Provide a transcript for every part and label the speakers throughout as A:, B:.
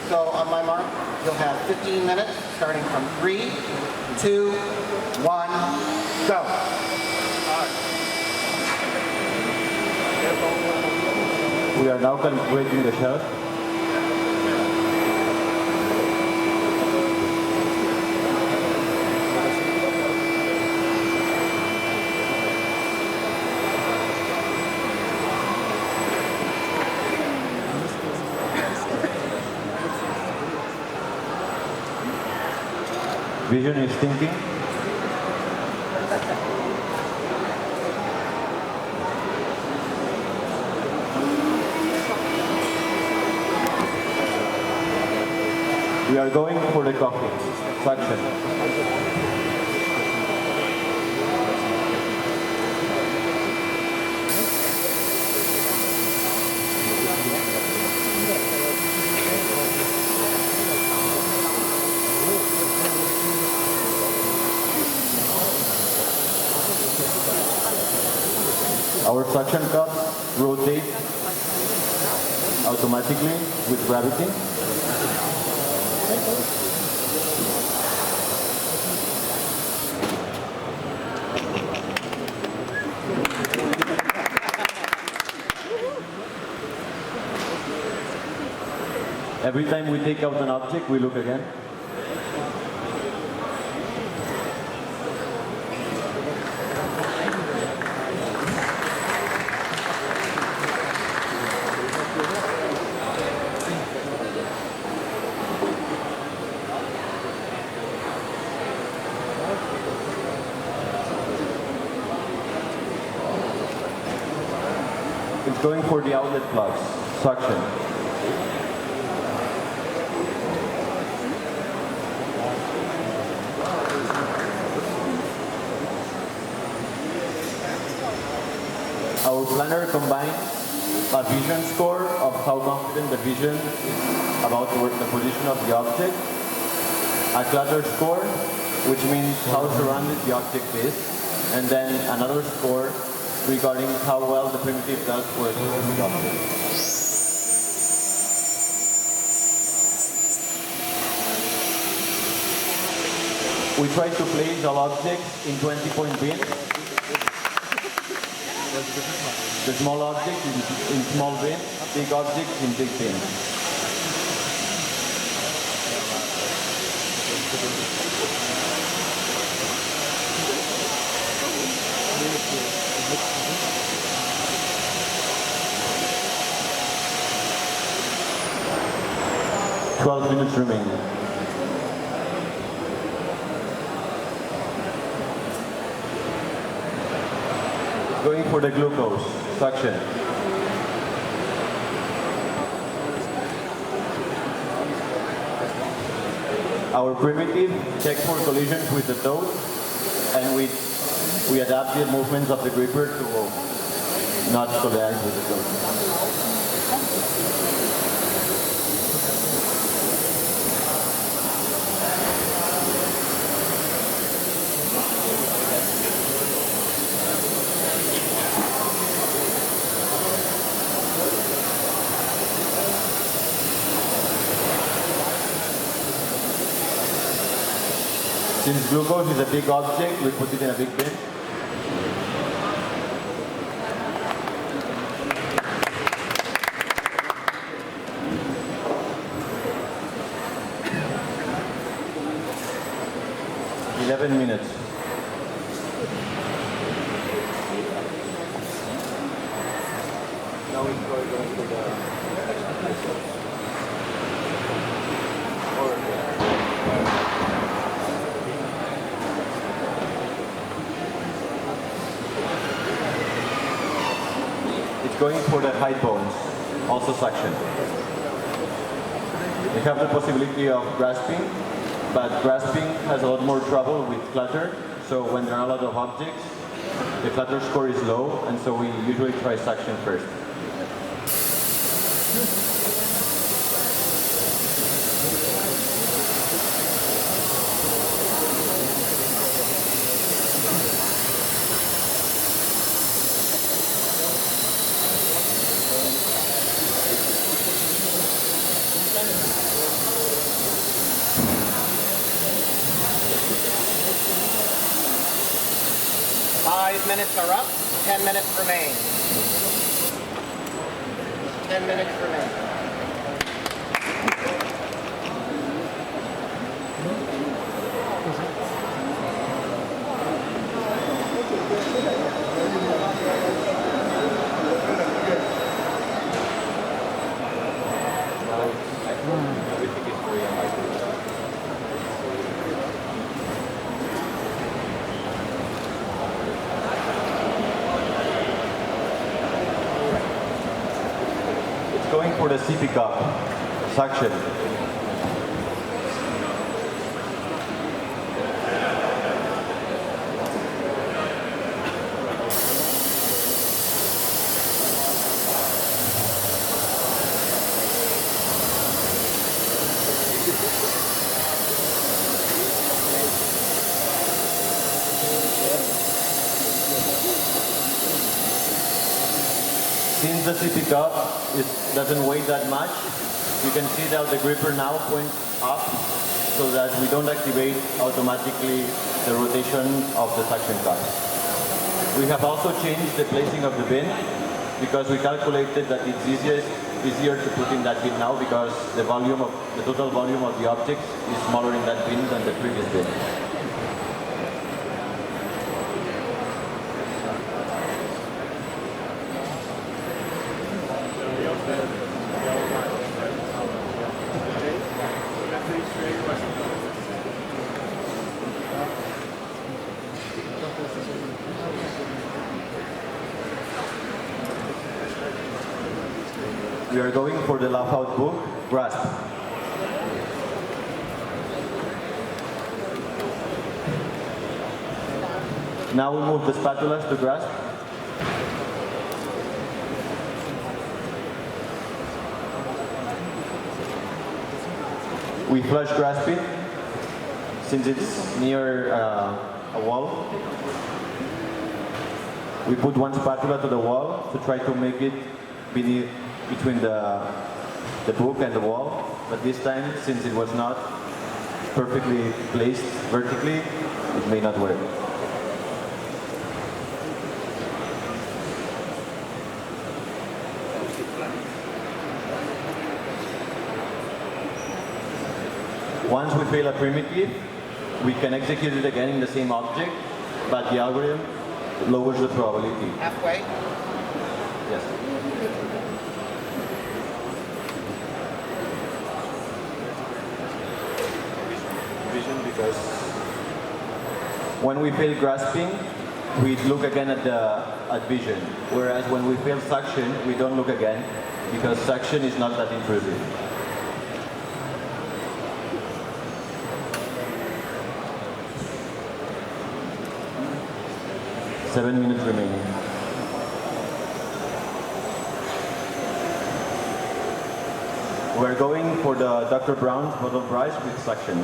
A: So on my mark, you'll have 15 minutes, starting from 3, 2, 1, go.
B: We are now calibrating the shot. Vision is thinking. We are going for the coffee. Suction. Our suction cup rotates automatically with gravity. Every time we take out an object, we look again. It's going for the outlet plugs, suction. Our planner combines a vision score of how confident the vision about the position of the object, a clutter score, which means how surrounded the object is, and then another score regarding how well the primitive does for a specific object. We try to place all objects in 20-point bins. The small objects in small bins, big objects in big bins. Twelve minutes remaining. Going for the glucose, suction. Our primitive checks for collisions with the toad, and we adapt the movements of the gripper to not collide with the toad. Since glucose is a big object, we put it in a big bin. Minutes. Now we're going to the It's going for the high bones, also suction. We have the possibility of grasping, but grasping has a lot more trouble with clutter. So when there are a lot of objects, the clutter score is low, and so we usually try suction first.
A: 5 minutes are up, 10 minutes remain. 10 minutes remain.
B: Going for the CP cup suction. Since the CP cup doesn't weigh that much, you can see that the gripper now points up so that we don't activate automatically the rotation of the suction cup. We have also changed the placing of the bin because we calculated that it's easier to put in that bin now because the total volume of the objects is smaller in that bin than the previous bin. We are going for the laugh-out book, grasp. Now we move the spatulas to grasp. We flush grasping since it's near a wall. We put one spatula to the wall to try to make it between the book and the wall, but this time, since it was not perfectly placed vertically, it may not work. Once we fail a primitive, we can execute it again in the same object, but the algorithm lowers the probability.
A: Halfway.
B: Yes. Because when we fail grasping, we look again at vision, whereas when we fail suction, we don't look again because suction is not that intrusive. Seven minutes remaining. We're going for the Dr. Brown's bottle brush with suction.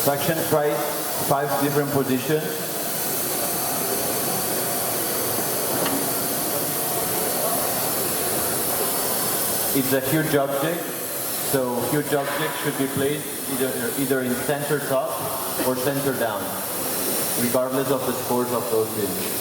B: Suction tries 5 different positions. It's a huge object, so huge object should be placed either in center top or center down, regardless of the scores of those bins.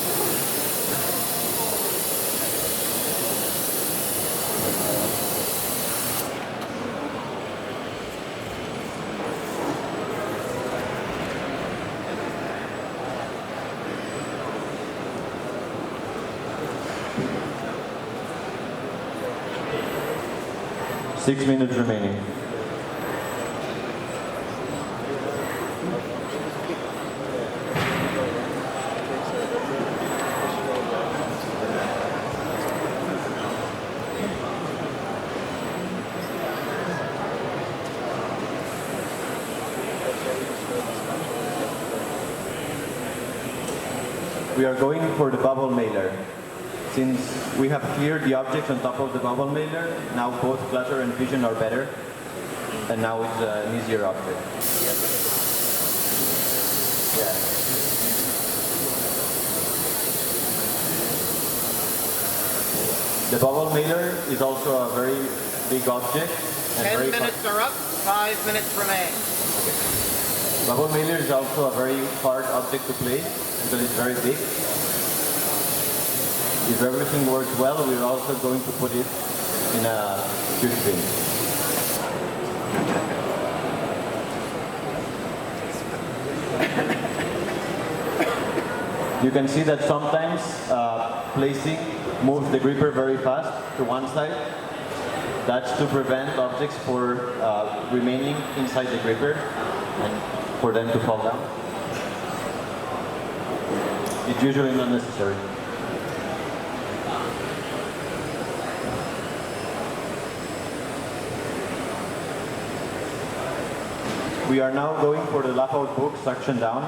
B: Six minutes remaining. We are going for the bubble mailer. Since we have cleared the objects on top of the bubble mailer, now both clutter and vision are better, and now it's an easier object. Yeah. The bubble mailer is also a very big object, and
A: 10
B: very
A: minutes are up, 5 minutes remain.
B: Bubble mailer is also a very hard object to place because it's very big. If everything works well, we're also going to put it in a juice bin. You can see that sometimes placing moves the gripper very fast to one side. That's to prevent objects for remaining inside the gripper and for them to fall down. It's usually not necessary. We are now going for the laugh-out book suction down.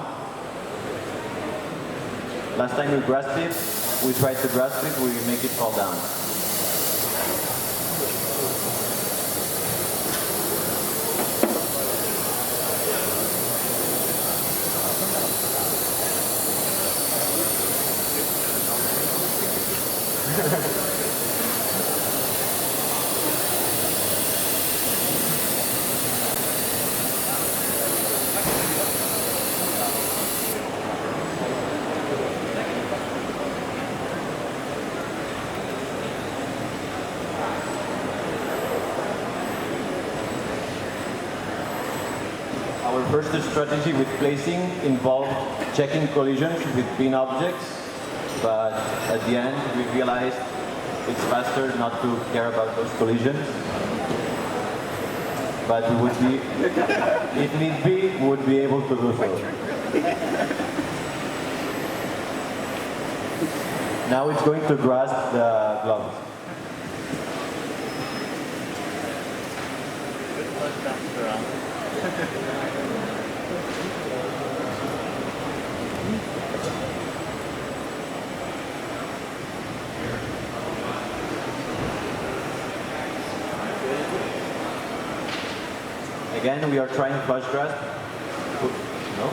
B: Last time we grasped it, we tried to grasp it, we make it fall down. Our first strategy with placing involved checking collisions with pin objects, but at the end we realized it's faster not to care about those collisions. But we would be, if need be, we would be able to do so. Now it's going to grasp the gloves. Again, we are trying flush grasp. No?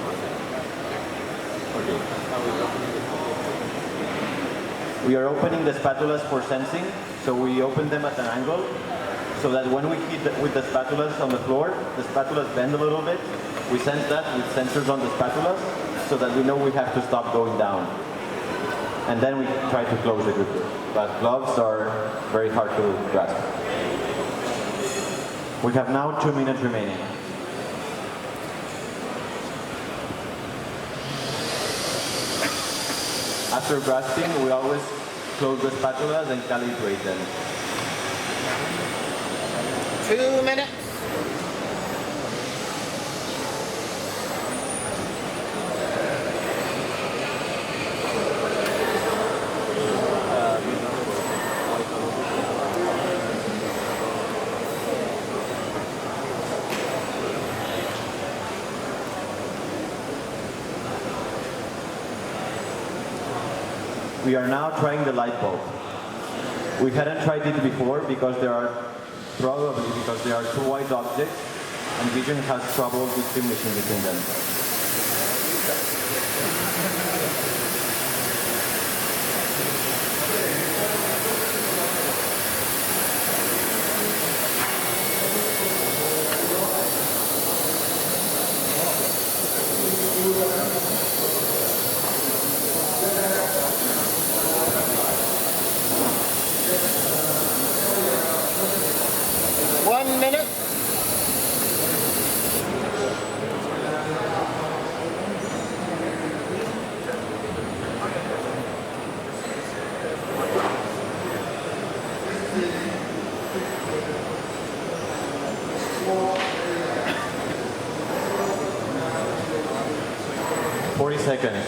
B: Okay. We are opening the spatulas for sensing, so we open them at an angle, so that when we hit with the spatulas on the floor, the spatulas bend a little bit. We sense that with sensors on the spatulas, so that we know we have to stop going down. And then we try to close the gripper. But gloves are very hard to grasp. We have now 2 minutes remaining. After grasping, we always close the spatulas and calibrate them.
A: 2 minutes.
B: We are now trying the light bulb. We hadn't tried it before because there are two white objects and vision has trouble distinguishing between them.
A: Minute.
B: Seconds.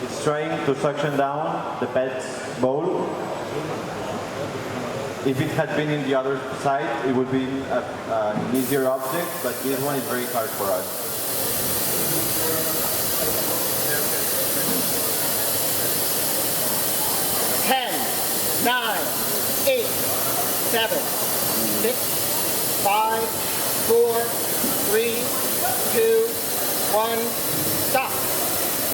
B: It's trying to suction down the pet's bowl. If it had been in the other side, it would be an easier object, but this one is very hard for us.
A: Ten, 9, 8, 7, 6, 5, 4, 3, 2, 1.